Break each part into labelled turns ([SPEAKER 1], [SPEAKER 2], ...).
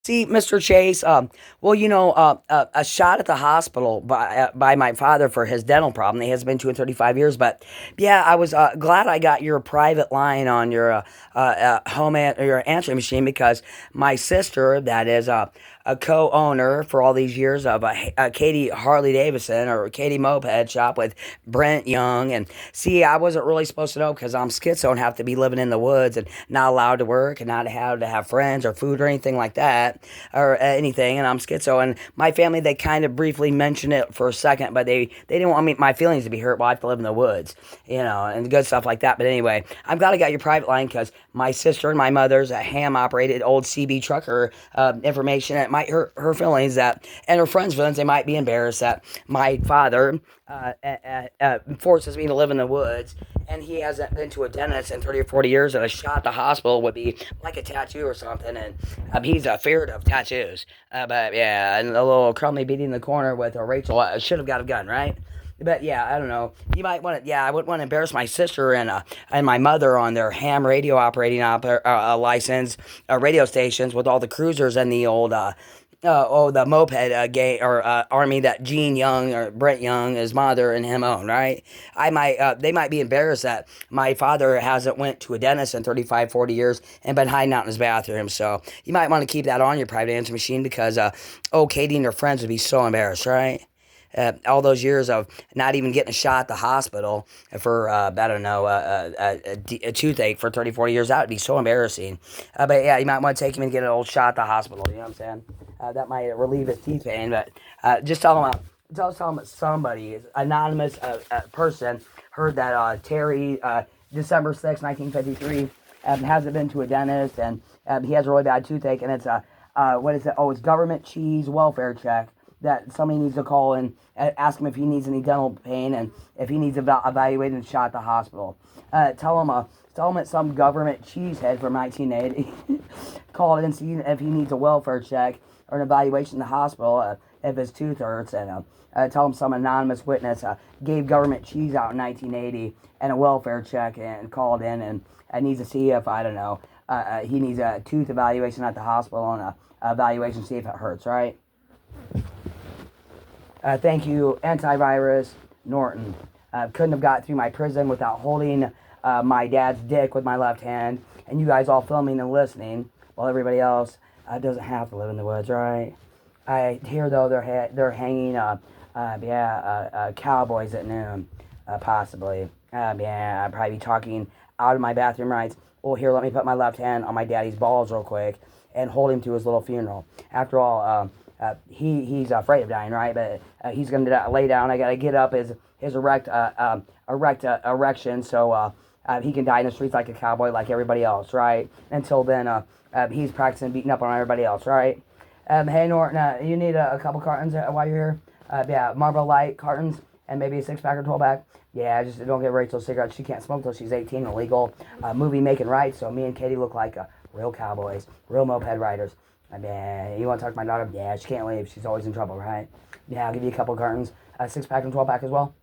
[SPEAKER 1] See, Mr. Chase, well, a shot at the hospital by my father for his dental problem. He has been to in 35 years. But yeah, I was glad I got your private line on your your answering machine because my sister, that is a co-owner for all these years of a Katie Harley Davidson or Katie Moped Shop with Brent Young. And see, I wasn't really supposed to know because I'm schizo and have to be living in the woods and not allowed to work and not allowed to have friends or food or anything like that or anything. And I'm schizo. And my family, they kind of briefly mentioned it for a second, but they didn't want me my feelings to be hurt while I have to live in the woods, and good stuff like that. But anyway, I'm glad I got your private line because my sister and my mother's a ham operated old CB trucker information. It might hurt her feelings that, and her friends' feelings, they might be embarrassed that my father forces me to live in the woods and he hasn't been to a dentist in 30 or 40 years, and a shot at the hospital would be like a tattoo or something. And he's afraid of tattoos. But yeah, and a little Crumley beating in the corner with Rachel should have got a gun, right? But yeah, I don't know. You might want to. Yeah, I wouldn't want to embarrass my sister and my mother on their ham radio operating license radio stations with all the cruisers and the old the moped gay or army that Gene Young or Brent Young, his mother and him own, right? They might be embarrassed that my father hasn't went to a dentist in 35, 40 years and been hiding out in his bathroom. So you might want to keep that on your private answer machine because Katie and her friends would be so embarrassed, right? All those years of not even getting a shot at the hospital for, I don't know, a toothache for 30, 40 years, that would be so embarrassing. But yeah, you might want to take him and get an old shot at the hospital, you know what I'm saying? That might relieve his teeth pain, but just tell him somebody, anonymous person, heard that Terry, December 6, 1953, hasn't been to a dentist, and he has a really bad toothache, and it's what is it? Oh, it's government cheese welfare check that somebody needs to call and ask him if he needs any dental pain and if he needs evaluated and shot at the hospital. Tell him it's some government cheesehead from 1980. Call it and see if he needs a welfare check or an evaluation in the hospital if his tooth hurts. And tell him some anonymous witness gave government cheese out in 1980 and a welfare check and called in and needs to see if, I don't know, he needs a tooth evaluation at the hospital and a evaluation to see if it hurts, right? Thank you, antivirus Norton. Couldn't have got through my prison without holding my dad's dick with my left hand, and you guys all filming and listening while everybody else doesn't have to live in the woods, right? I hear though they're hanging cowboys at noon, possibly. I'd probably be talking out of my bathroom rights. Well, here, let me put my left hand on my daddy's balls real quick and hold him to his little funeral. After all, he's afraid of dying, right? But he's gonna lay down. I gotta get up his erection so he can die in the streets like a cowboy, like everybody else, right? Until then, he's practicing beating up on everybody else, right? Hey Norton, you need a couple cartons while you're here. Marlboro Light cartons and maybe a 6-pack or 12-pack. Yeah, just don't get Rachel cigarettes. She can't smoke till she's 18. Illegal movie making rights. So me and Katie look like real cowboys, real moped riders. You want to talk to my daughter? Yeah, she can't leave. She's always in trouble, right? Yeah, I'll give you a couple cartons, a 6-pack and 12-pack as well.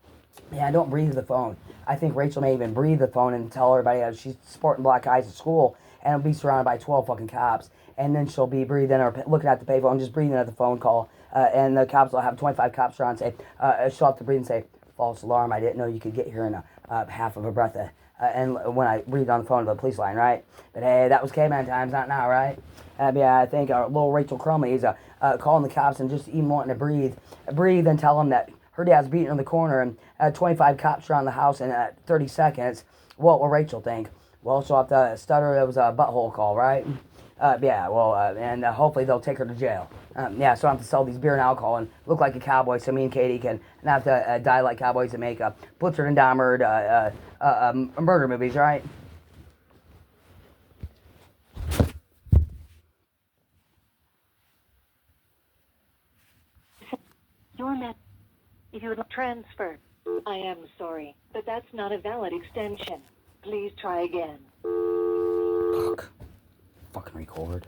[SPEAKER 1] Yeah, don't breathe the phone. I think Rachel may even breathe the phone and tell everybody she's sporting black eyes at school and will be surrounded by 12 fucking cops. And then she'll be breathing or looking at the payphone, just breathing at the phone call. And the cops will have 25 cops around and say, she'll have to breathe and say, false alarm, I didn't know you could get here in half of a breath. And when I breathed on the phone to the police line, right? But hey, that was caveman times, not now, right? I think little Rachel Crumley is calling the cops and just even wanting to breathe and tell them that her dad's beating in the corner and 25 cops around the house in 30 seconds. What will Rachel think? Well, she'll have to stutter it was a butthole call, right? And hopefully they'll take her to jail. So I don't have to sell these beer and alcohol and look like a cowboy so me and Katie can not have to die like cowboys and make Blitzard and Dahmer murder movies, right?
[SPEAKER 2] Your met. If you would like transfer, I am sorry, but that's not a valid extension. Please try again.
[SPEAKER 1] Fuck. Fucking record.